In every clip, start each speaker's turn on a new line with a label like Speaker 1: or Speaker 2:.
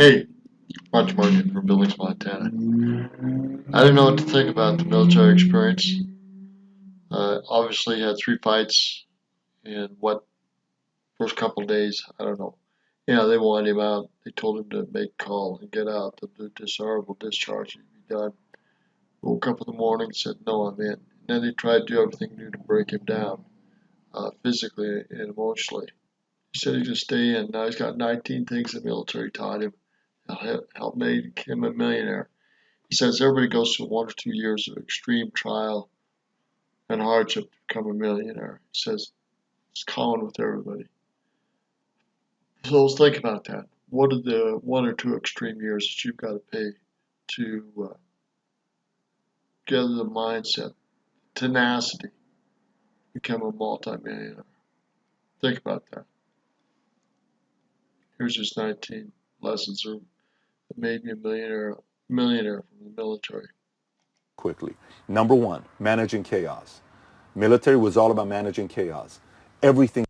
Speaker 1: Hey, Roger Morgan from Billings, Montana. I didn't know what to think about the military experience. Obviously, had three fights in what first couple of days. I don't know. Yeah, they wanted him out. They told him to make call and get out. The dishonorable discharge would be done. Woke up in the morning, and said no, I'm in. And then they tried to do everything new to break him down, physically and emotionally. He said he could stay in. Now he's got 19 things the military taught him. Help make him a millionaire. He says everybody goes through 1 or 2 years of extreme trial and hardship to become a millionaire. He says it's common with everybody. So let's think about that. What are the 1 or 2 extreme years that you've got to pay to gather the mindset, tenacity, become a multimillionaire? Think about that. Here's just 19 lessons that made me a millionaire from the military.
Speaker 2: Quickly. Number one, managing chaos. Military was all about managing chaos. Everything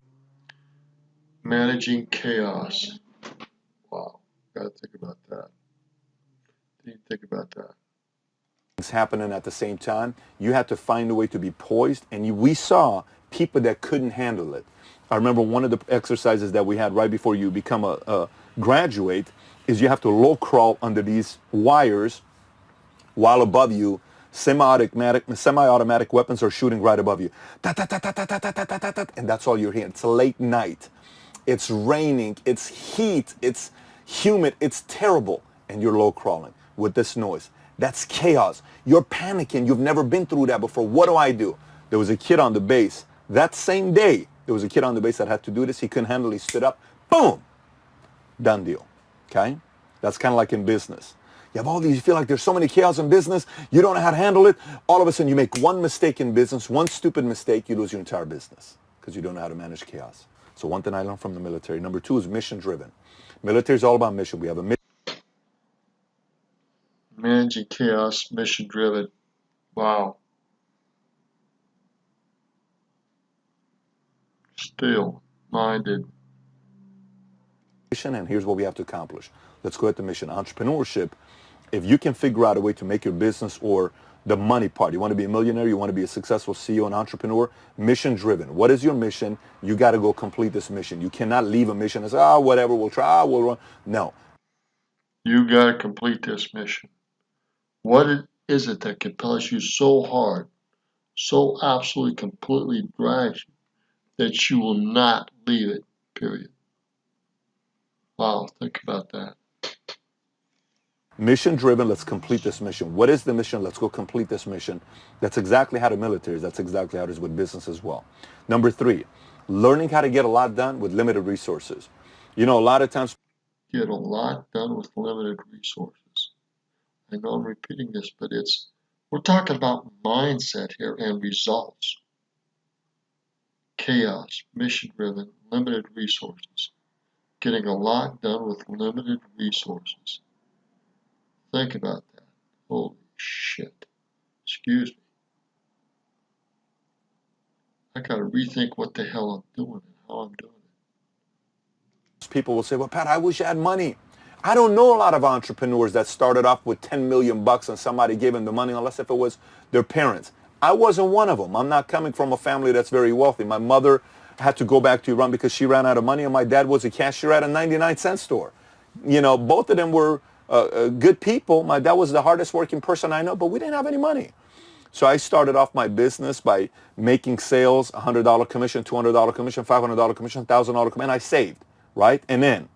Speaker 1: Managing chaos. Wow, gotta think about that. Didn't even think about that.
Speaker 2: is happening at the same time. You had to find a way to be poised, and we saw people that couldn't handle it. I remember one of the exercises that we had right before you become a graduate is you have to low crawl under these wires while above you semi-automatic weapons are shooting right above you. And that's all you're hearing. It's late night. It's raining. It's heat. It's humid. It's terrible. And you're low crawling with this noise. That's chaos. You're panicking. You've never been through that before. What do? There was a kid on the base. That same day, there was a kid on the base that had to do this. He couldn't handle it. He stood up. Boom. Done deal. Okay? That's kind of like in business. You have all these, you feel like there's so many chaos in business, you don't know how to handle it. All of a sudden you make one mistake in business, one stupid mistake, you lose your entire business because you don't know how to manage chaos. So one thing I learned from the military. Number two is mission driven. Military is all about mission. We have a mission.
Speaker 1: Managing chaos, mission driven. Wow. Still minded.
Speaker 2: And here's what we have to accomplish. Let's go at the mission. Entrepreneurship, if you can figure out a way to make your business or the money part, you want to be a millionaire, you want to be a successful CEO and entrepreneur, mission driven. What is your mission? You got to go complete this mission. You cannot leave a mission and say, whatever, we'll try, we'll run. No.
Speaker 1: You got to complete this mission. What is it that compels you so hard, so absolutely, completely drives you that you will not leave it, period? Wow, think about that.
Speaker 2: Mission driven, let's complete this mission. What is the mission? Let's go complete this mission. That's exactly how the military is. That's exactly how it is with business as well. Number three, learning how to get a lot done with limited resources. You know, a lot of times.
Speaker 1: Get a lot done with limited resources. I know I'm repeating this, but we're talking about mindset here and results. Chaos, mission driven, limited resources. Getting a lot done with limited resources. Think about that. Holy shit. Excuse me. I gotta rethink what the hell I'm doing and how I'm doing it.
Speaker 2: People will say, well, Pat, I wish I had money. I don't know a lot of entrepreneurs that started off with 10 million bucks and somebody gave them the money, unless if it was their parents. I wasn't one of them. I'm not coming from a family that's very wealthy. My mother had to go back to Iran because she ran out of money, and my dad was a cashier at a 99-cent store. You know, both of them were good people. My dad was the hardest working person I know, but we didn't have any money. So I started off my business by making sales, $100 commission, $200 commission, $500 commission, $1,000 commission. I saved, right? And then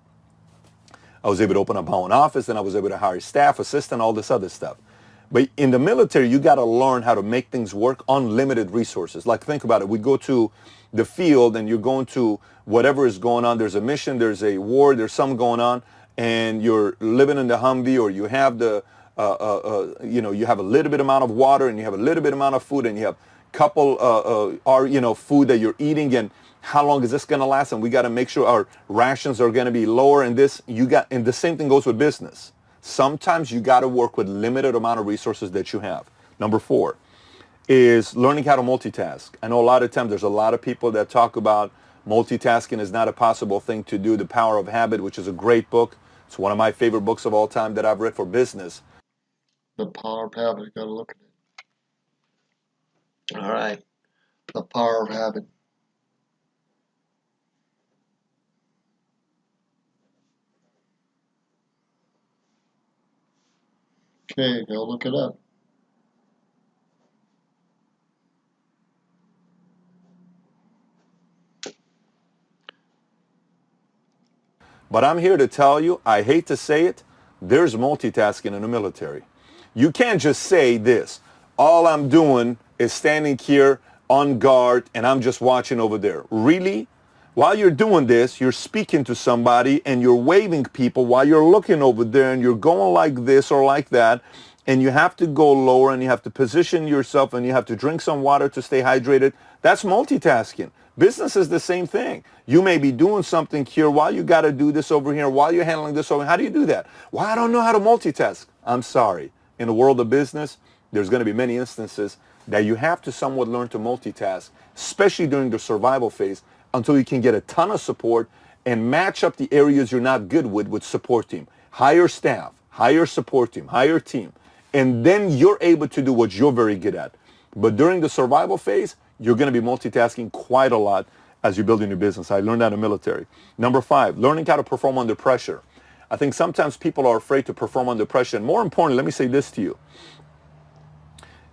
Speaker 2: I was able to open up my own office, and I was able to hire staff, assistant, all this other stuff. But in the military, you got to learn how to make things work on limited resources. Like, think about it. We go to the field, and you're going to whatever is going on. There's a mission, there's a war, there's something going on, and you're living in the Humvee, or you have you have a little bit amount of water, and you have a little bit amount of food, and you have couple food that you're eating, and how long is this going to last? And we got to make sure our rations are going to be lower. And and the same thing goes with business. Sometimes you got to work with limited amount of resources that you have. Number four is learning how to multitask. I know a lot of times there's a lot of people that talk about multitasking is not a possible thing to do. The Power of Habit, which is a great book. It's one of my favorite books of all time that I've read for business.
Speaker 1: The Power of Habit. You gotta look at it. All right. The Power of Habit. Okay, go look it up.
Speaker 2: But I'm here to tell you, I hate to say it, there's multitasking in the military. You can't just say this. All I'm doing is standing here on guard and I'm just watching over there. Really? While you're doing this, you're speaking to somebody and you're waving people while you're looking over there and you're going like this or like that. And you have to go lower and you have to position yourself and you have to drink some water to stay hydrated. That's multitasking. Business is the same thing. You may be doing something here while you got to do this over here, while you're handling this over. How do you do that? Well, I don't know how to multitask. I'm sorry. In the world of business, there's going to be many instances that you have to somewhat learn to multitask, especially during the survival phase, until you can get a ton of support and match up the areas you're not good with support team. Hire staff, hire support team, hire team. And then you're able to do what you're very good at. But during the survival phase, you're going to be multitasking quite a lot as you're building your business. I learned that in the military. Number 5, learning how to perform under pressure. I think sometimes people are afraid to perform under pressure. And more importantly, let me say this to you.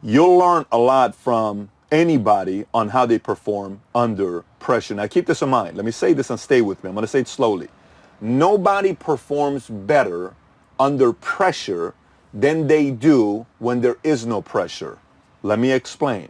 Speaker 2: You'll learn a lot from anybody on how they perform under pressure. Now keep this in mind. Let me say this and stay with me. I'm going to say it slowly. Nobody performs better under pressure than they do when there is no pressure. Let me explain.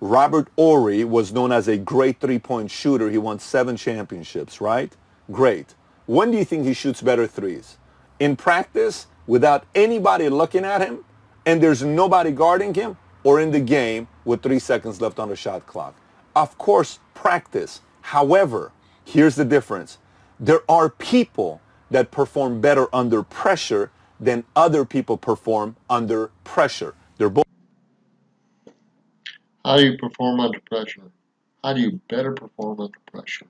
Speaker 2: Robert Horry was known as a great three-point shooter. He won 7 championships, right? Great. When do you think he shoots better threes? In practice, without anybody looking at him, and there's nobody guarding him, or in the game with 3 seconds left on the shot clock? Of course, practice. However, here's the difference. There are people that perform better under pressure than other people perform under pressure. They're both.
Speaker 1: How do you perform under pressure? How do you better perform under pressure?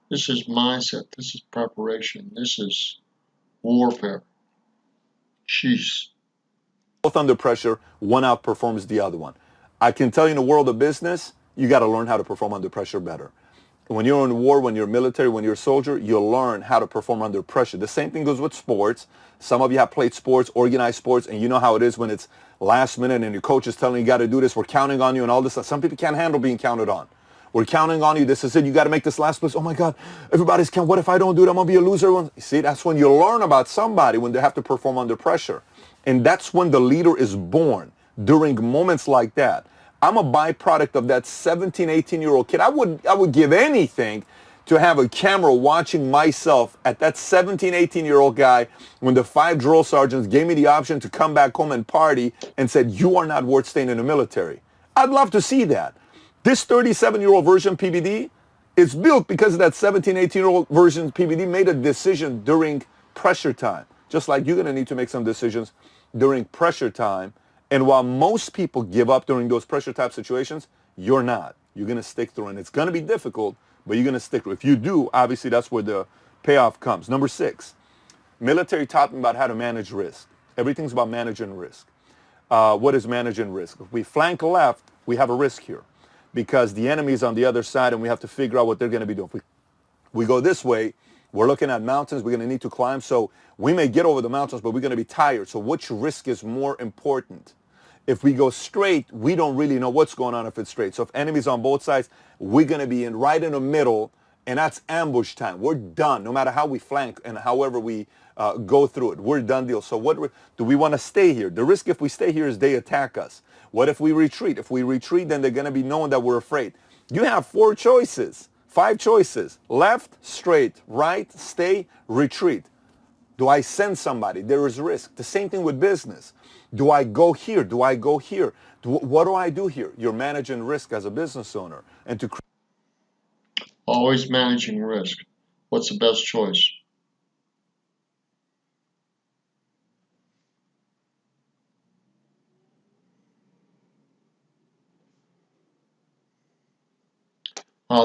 Speaker 1: This is mindset. This is preparation. This is warfare. Sheesh.
Speaker 2: Both under pressure, one outperforms the other one. I can tell you in the world of business, you got to learn how to perform under pressure better. When you're in war, when you're military, when you're a soldier, you'll learn how to perform under pressure. The same thing goes with sports. Some of you have played sports, organized sports, and you know how it is when it's last minute and your coach is telling you got to do this. We're counting on you and all this stuff. Some people can't handle being counted on. We're counting on you. This is it. You got to make this last place. Oh my God, everybody's counting. What if I don't do it? I'm going to be a loser. You see, that's when you learn about somebody when they have to perform under pressure. And that's when the leader is born, during moments like that. I'm a byproduct of that 17, 18-year-old kid. I would give anything to have a camera watching myself at that 17, 18-year-old guy when the 5 drill sergeants gave me the option to come back home and party and said, you are not worth staying in the military. I'd love to see that. This 37-year-old version PBD is built because that 17, 18-year-old version PBD made a decision during pressure time. Just like you're going to need to make some decisions during pressure time. And while most people give up during those pressure type situations, you're not. You're going to stick through. And it's going to be difficult, but you're going to stick through. If you do, obviously that's where the payoff comes. Number 6, military taught me about how to manage risk. Everything's about managing risk. What is managing risk? If we flank left, we have a risk here because the enemy is on the other side and we have to figure out what they're going to be doing. If we go this way, we're looking at mountains we're going to need to climb. So we may get over the mountains, but we're going to be tired. So which risk is more important? If we go straight, we don't really know what's going on if it's straight. So if enemies on both sides, we're going to be right in the middle, and that's ambush time. We're done, no matter how we flank and however we go through it. We're done deal. So what do we want to stay here? The risk if we stay here is they attack us. What if we retreat? If we retreat, then they're going to be knowing that we're afraid. You have 4 choices, 5 choices: left, straight, right, stay, retreat. Do I send somebody? There is risk. The same thing with business. Do I go here? Do I go here? What do I do here? You're managing risk as a business owner. And to
Speaker 1: Always managing risk. What's the best choice?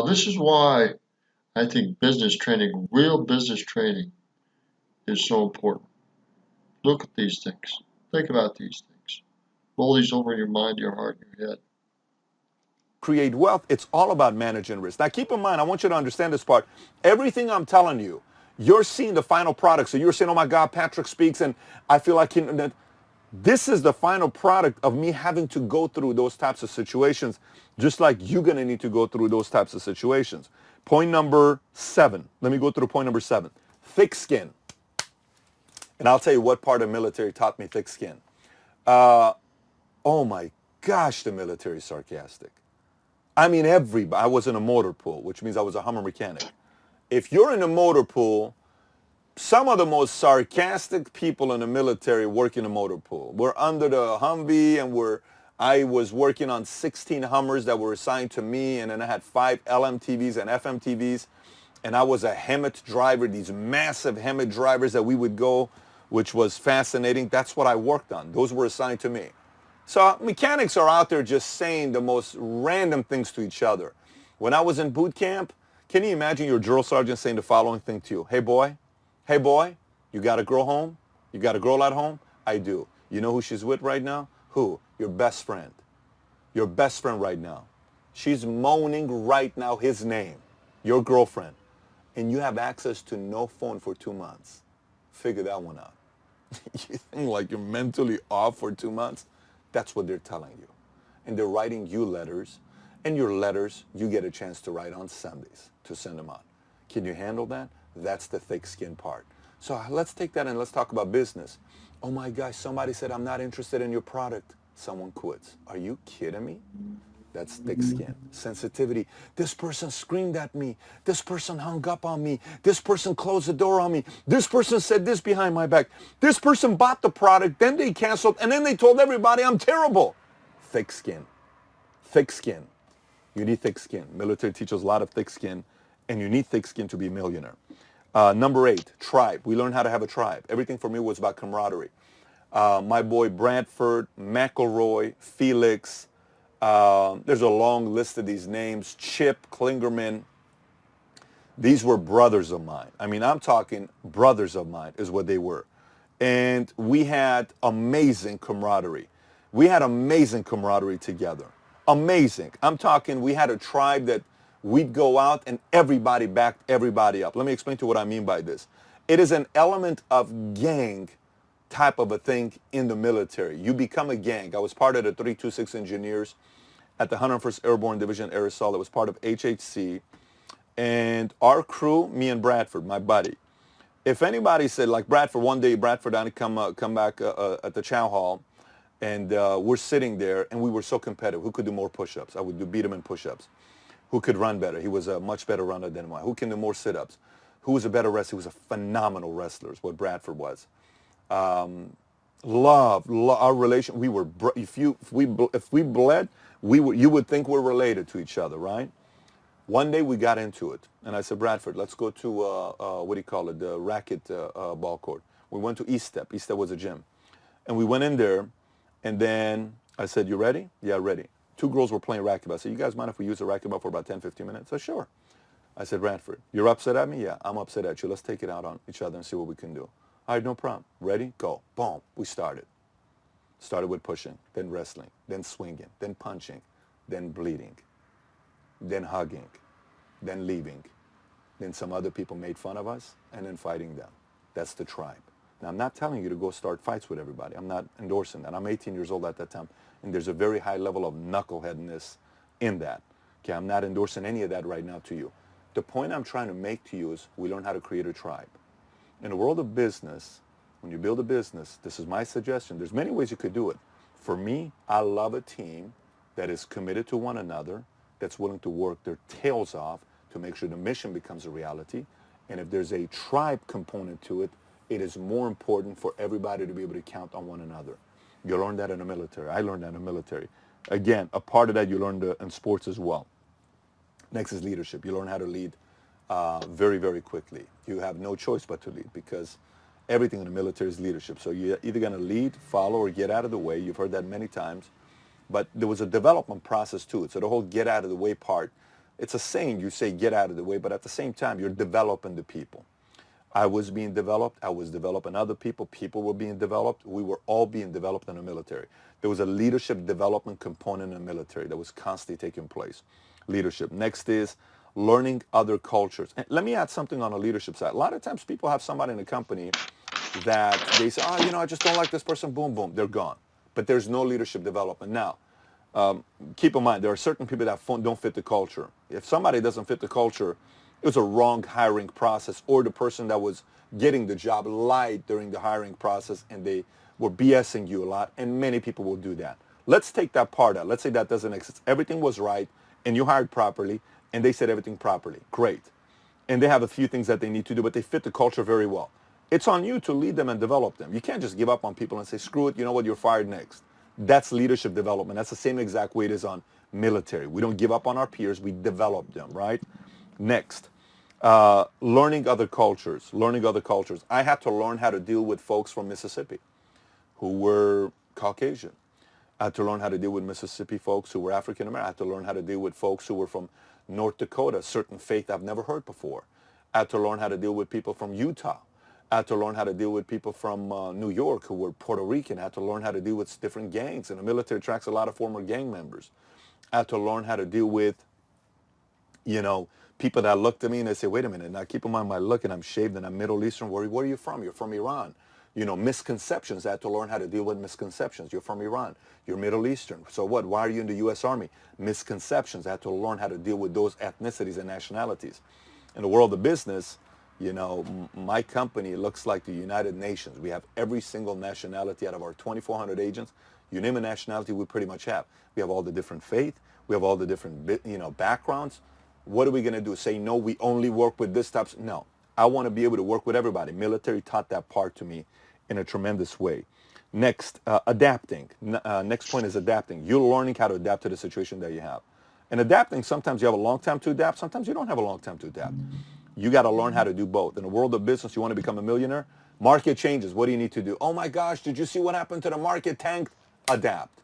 Speaker 1: This is why I think business training, real business training, is so important. Look at these things. Think about these things. Roll these over in your mind, your heart, and your head.
Speaker 2: Create wealth, it's all about managing risk. Now keep in mind, I want you to understand this part. Everything I'm telling you, you're seeing the final product. So you're saying, oh my God, Patrick speaks and I feel like this is the final product of me having to go through those types of situations, just like you're going to need to go through those types of situations. Point number 7. Let me go through point number 7. Thick skin. And I'll tell you what part of the military taught me thick skin. Oh my gosh, the military is sarcastic. I mean, I was in a motor pool, which means I was a Hummer mechanic. If you're in a motor pool, some of the most sarcastic people in the military work in a motor pool. We're under the Humvee and I was working on 16 Hummers that were assigned to me, and then I had 5 LMTVs and FMTVs, and I was a HEMTT driver, these massive HEMTT drivers that we would go, which was fascinating. That's what I worked on. Those were assigned to me. So mechanics are out there just saying the most random things to each other. When I was in boot camp, can you imagine your drill sergeant saying the following thing to you? Hey boy, you got a girl home? You got a girl at home? I do. You know who she's with right now? Who? Your best friend. Your best friend right now. She's moaning right now his name, your girlfriend. And you have access to no phone for 2 months. Figure that one out. You think like you're mentally off for 2 months? That's what they're telling you. And they're writing you letters. And your letters, you get a chance to write on Sundays to send them out. Can you handle that? That's the thick skin part. So let's take that and let's talk about business. Oh my gosh, somebody said, I'm not interested in your product. Someone quits. Are you kidding me? That's thick skin. Sensitivity. This person screamed at me. This person hung up on me. This person closed the door on me. This person said this behind my back. This person bought the product, then they canceled, and then they told everybody I'm terrible. Thick skin. Thick skin. You need thick skin. Military teaches a lot of thick skin, and you need thick skin to be a millionaire. Number 8, tribe. We learned how to have a tribe. Everything for me was about camaraderie. My boy Bradford, McElroy, Felix, there's a long list of these names. Chip, Klingerman. These were brothers of mine. I mean, I'm talking brothers of mine is what they were. And we had amazing camaraderie. We had amazing camaraderie together. Amazing. I'm talking, we had a tribe that we'd go out and everybody backed everybody up. Let me explain to you what I mean by this. It is an element of gang type of a thing in the military. You become a gang. I was part of the 326 Engineers at the 101st Airborne Division Air Assault. It was part of HHC. And our crew, me and Bradford, my buddy. If anybody said, like Bradford, one day Bradford and I come back at the chow hall, and we're sitting there, and we were so competitive. Who could do more push-ups? I would beat him in push-ups. Who could run better? He was a much better runner than I. Who can do more sit-ups? Who was a better wrestler? He was a phenomenal wrestler, is what Bradford was. Love our relation. We were if we bled, you would think we're related to each other, right? One day we got into it, and I said, Bradford, let's go to what do you call it, the racket ball court. We went to East Step. East Step was a gym, and we went in there, and then I said, you ready? Yeah, ready. 2 girls were playing racquetball. I said, you guys mind if we use the racquetball for about 10, 15 minutes? I said, sure. I said, Bradford, you're upset at me? Yeah, I'm upset at you. Let's take it out on each other and see what we can do. All right, no problem. Ready? Go. Boom. We started. Started with pushing, then wrestling, then swinging, then punching, then bleeding, then hugging, then leaving. Then some other people made fun of us, and then fighting them. That's the tribe. Now, I'm not telling you to go start fights with everybody. I'm not endorsing that. I'm 18 years old at that time, and there's a very high level of knuckleheadedness in that. Okay, I'm not endorsing any of that right now to you. The point I'm trying to make to you is we learn how to create a tribe. In the world of business, when you build a business, this is my suggestion. There's many ways you could do it. For me, I love a team that is committed to one another, that's willing to work their tails off to make sure the mission becomes a reality. And if there's a tribe component to it, it is more important for everybody to be able to count on one another. You learn that in the military. I learned that in the military. Again, a part of that you learn in sports as well. Next is leadership. You learn how to lead very, very quickly. You have no choice but to lead because everything in the military is leadership. So you're either going to lead, follow, or get out of the way. You've heard that many times. But there was a development process to it. So the whole get out of the way part, it's a saying, you say get out of the way, but at the same time, you're developing the people. I was being developed. I was developing other people. People were being developed. We were all being developed in the military. There was a leadership development component in the military that was constantly taking place. Leadership. Next is learning other cultures. And let me add something on the leadership side. A lot of times people have somebody in the company that they say, oh, I just don't like this person. Boom, boom, they're gone. But there's no leadership development. Now, keep in mind, there are certain people that don't fit the culture. If somebody doesn't fit the culture, it was a wrong hiring process, or the person that was getting the job lied during the hiring process and they were BSing you a lot, and many people will do that. Let's take that part out. Let's say that doesn't exist. Everything was right and you hired properly and they said everything properly. Great. And they have a few things that they need to do, but they fit the culture very well. It's on you to lead them and develop them. You can't just give up on people and say, screw it, you know what, you're fired next. That's leadership development. That's the same exact way it is on military. We don't give up on our peers, we develop them, right? Next, learning other cultures, learning other cultures. I had to learn how to deal with folks from Mississippi who were Caucasian. I had to learn how to deal with Mississippi folks who were African American. I had to learn how to deal with folks who were from North Dakota, certain faith I've never heard before. I had to learn how to deal with people from Utah. I had to learn how to deal with people from New York who were Puerto Rican. I had to learn how to deal with different gangs. And the military attracts a lot of former gang members. I had to learn how to deal with, people that looked at me and they say, wait a minute, now keep in mind my look and I'm shaved and I'm Middle Eastern. Where are you from? You're from Iran. Misconceptions. I had to learn how to deal with misconceptions. You're from Iran. You're Middle Eastern. So what? Why are you in the U.S. Army? Misconceptions. I had to learn how to deal with those ethnicities and nationalities. In the world of business, my company looks like the United Nations. We have every single nationality out of our 2,400 agents. You name a nationality, we pretty much have. We have all the different faith. We have all the different, backgrounds. What are we going to do? Say, no, we only work with this type? No. I want to be able to work with everybody. Military taught that part to me in a tremendous way. Next, adapting. Next point is adapting. You're learning how to adapt to the situation that you have. And adapting, sometimes you have a long time to adapt. Sometimes you don't have a long time to adapt. You got to learn how to do both. In the world of business, you want to become a millionaire? Market changes. What do you need to do? Oh my gosh, did you see what happened to the market tanked? Adapt.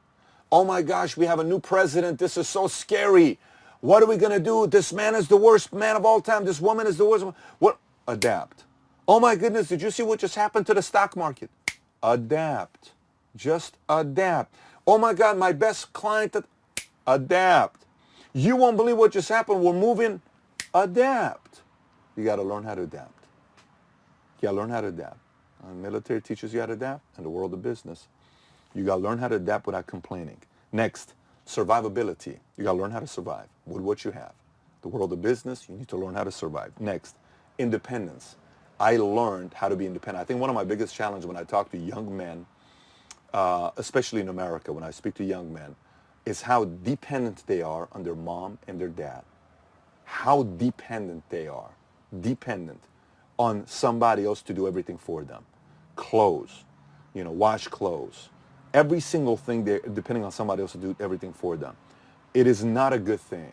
Speaker 2: Oh my gosh, we have a new president. This is so scary. What are we going to do? This man is the worst man of all time. This woman is the worst. What? Adapt. Oh my goodness, did you see what just happened to the stock market? Adapt. Just adapt. Oh my God, my best client. Adapt. You won't believe what just happened. We're moving. Adapt. You got to learn how to adapt. You got to learn how to adapt. The military teaches you how to adapt. In the world of business, you got to learn how to adapt without complaining. Next, survivability. You got to learn how to survive with what you have. The world of business, you need to learn how to survive. Next, independence. I learned how to be independent. I think one of my biggest challenges when I talk to young men, especially in America, when I speak to young men, is how dependent they are on their mom and their dad. How dependent they are. Dependent on somebody else to do everything for them. Clothes, wash clothes. Every single thing they're depending on somebody else to do everything for them. It is not a good thing.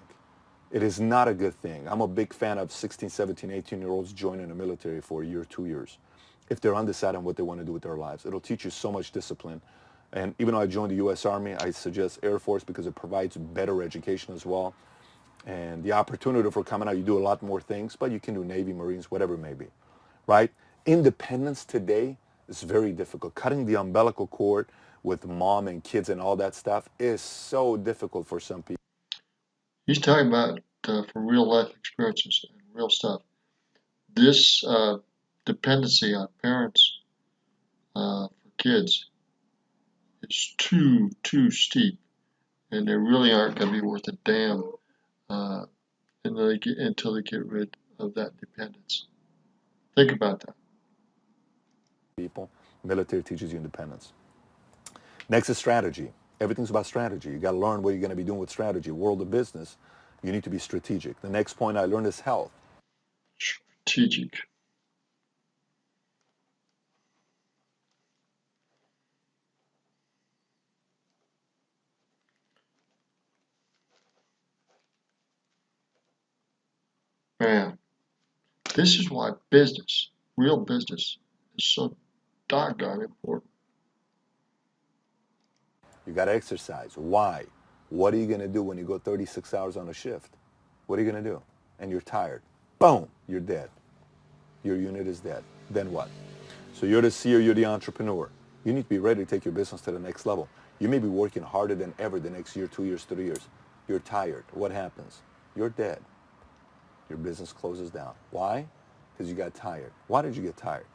Speaker 2: It is not a good thing. I'm a big fan of 16, 17, 18-year-olds joining the military for a year, 2 years. If they're undecided on what they want to do with their lives, it'll teach you so much discipline. And even though I joined the U.S. Army, I suggest Air Force because it provides better education as well. And the opportunity for coming out, you do a lot more things, but you can do Navy, Marines, whatever it may be, right? Independence today is very difficult. Cutting the umbilical cord with mom and kids and all that stuff is so difficult for some people.
Speaker 1: He's talking about from real life experiences and real stuff. This dependency on parents for kids is too steep, and they really aren't going to be worth a damn until they get rid of that dependence. Think about that.
Speaker 2: People, military teaches you independence. Next is strategy. Everything's about strategy. You got to learn what you're going to be doing with strategy. World of business, you need to be strategic. The next point I learned is health.
Speaker 1: Strategic. Man, this is why business, real business, is so doggone important.
Speaker 2: You got to exercise. Why? What are you going to do when you go 36 hours on a shift? What are you going to do? And you're tired. Boom, you're dead. Your unit is dead. Then what? So you're the CEO, you're the entrepreneur. You need to be ready to take your business to the next level. You may be working harder than ever the next year, 2 years, 3 years. You're tired. What happens? You're dead. Your business closes down. Why? Because you got tired. Why did you get tired?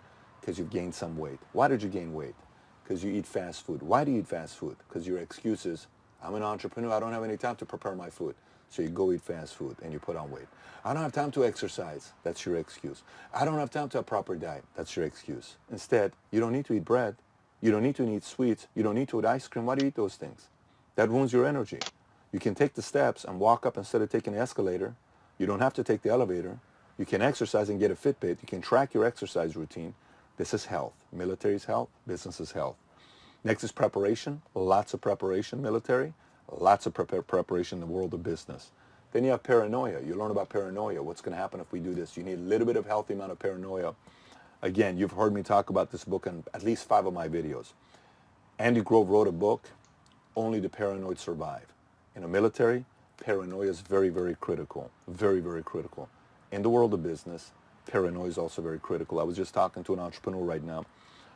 Speaker 2: Because you've gained some weight. Why did you gain weight? Because you eat fast food. Why do you eat fast food? Because your excuse is, I'm an entrepreneur, I don't have any time to prepare my food. So you go eat fast food and you put on weight. I don't have time to exercise. That's your excuse. I don't have time to have a proper diet. That's your excuse. Instead, you don't need to eat bread. You don't need to eat sweets. You don't need to eat ice cream. Why do you eat those things? That ruins your energy. You can take the steps and walk up instead of taking the escalator. You don't have to take the elevator. You can exercise and get a Fitbit. You can track your exercise routine. This is health. Military is health. Business is health. Next is preparation. Lots of preparation, military. Lots of preparation in the world of business. Then you have paranoia. You learn about paranoia. What's going to happen if we do this? You need a little bit of healthy amount of paranoia. Again, you've heard me talk about this book in at least 5 of my videos. Andy Grove wrote a book, Only the Paranoid Survive. In the military, paranoia is very, very critical. Very, very critical. In the world of business, paranoia is also very critical. I was just talking to an entrepreneur right now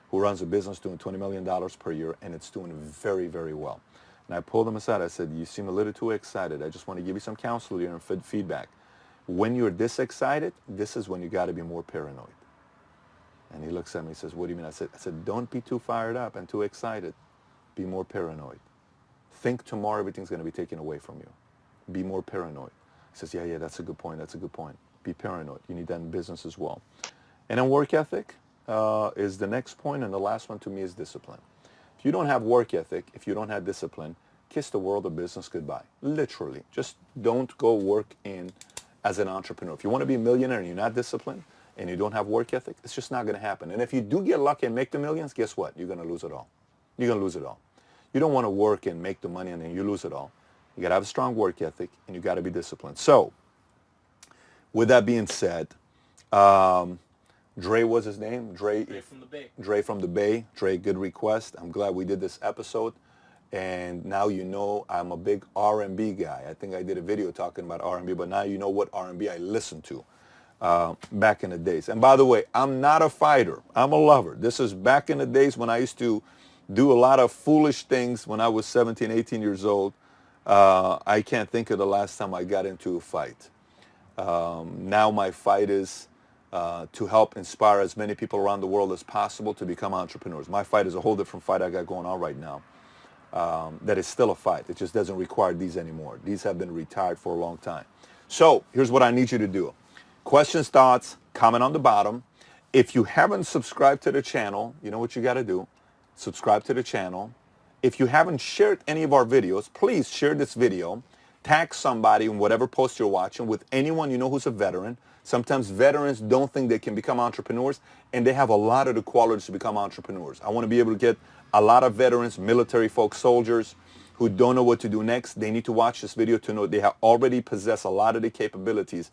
Speaker 2: who runs a business doing $20 million per year, and it's doing very, very well. And I pulled him aside. I said, you seem a little too excited. I just want to give you some counsel here and feedback. When you're this excited, this is when you got to be more paranoid. And he looks at me and says, what do you mean? I said, don't be too fired up and too excited. Be more paranoid. Think tomorrow everything's going to be taken away from you. Be more paranoid. He says, yeah, that's a good point. That's a good point. Be paranoid. You need that in business as well. And then work ethic is the next point, and the last one to me is discipline. If you don't have work ethic, if you don't have discipline, kiss the world of business goodbye. Literally. Just don't go work in as an entrepreneur. If you want to be a millionaire and you're not disciplined and you don't have work ethic, it's just not going to happen. And if you do get lucky and make the millions, guess what? You're going to lose it all. You're going to lose it all. You don't want to work and make the money and then you lose it all. You got to have a strong work ethic and you got to be disciplined. So, with that being said, Dre was his name. Dre from the Bay. Dre from the Bay. Dre, good request. I'm glad we did this episode. And now you know I'm a big R&B guy. I think I did a video talking about R&B, but now you know what R&B I listened to back in the days. And by the way, I'm not a fighter. I'm a lover. This is back in the days when I used to do a lot of foolish things when I was 17, 18 years old. I can't think of the last time I got into a fight. Now my fight is to help inspire as many people around the world as possible to become entrepreneurs. My fight is a whole different fight I got going on right now. That is still a fight. It just doesn't require these anymore. These have been retired for a long time. So here's what I need you to do. Questions, thoughts, comment on the bottom. If you haven't subscribed to the channel, you know what you got to do. Subscribe to the channel. If you haven't shared any of our videos, please share this video. Tag somebody in whatever post you're watching with anyone you know who's a veteran. Sometimes veterans don't think they can become entrepreneurs, and they have a lot of the qualities to become entrepreneurs. I want to be able to get a lot of veterans, military folks, soldiers who don't know what to do next. They need to watch this video to know they have already possess a lot of the capabilities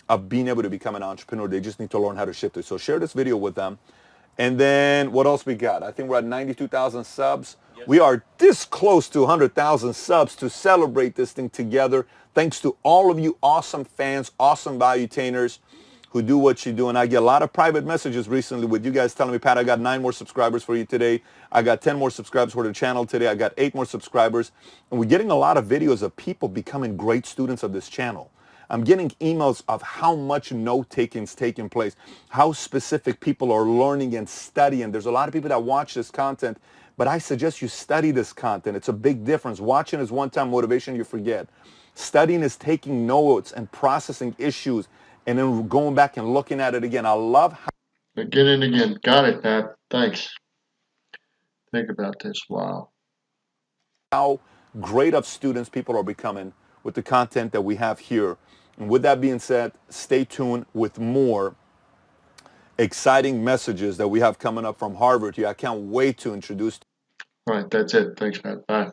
Speaker 2: of being able to become an entrepreneur. They just need to learn how to shift it. So share this video with them. And then what else we got? I think we're at 92,000 subs. Yes. We are this close to 100,000 subs to celebrate this thing together. Thanks to all of you awesome fans, awesome valuetainers who do what you do. And I get a lot of private messages recently with you guys telling me, Pat, I got 9 more subscribers for you today. I got 10 more subscribers for the channel today. I got 8 more subscribers. And we're getting a lot of videos of people becoming great students of this channel. I'm getting emails of how much note-taking is taking place, how specific people are learning and studying. There's a lot of people that watch this content, but I suggest you study this content. It's a big difference. Watching is one-time motivation, you forget. Studying is taking notes and processing issues and then going back and looking at it again. I love how...
Speaker 1: Again and again. Got it, Pat. Thanks. Think about this. Wow.
Speaker 2: How great of students people are becoming with the content that we have here. And with that being said, stay tuned with more exciting messages that we have coming up from Harvard here. I can't wait to introduce.
Speaker 1: All right, that's it. Thanks, Pat. Bye.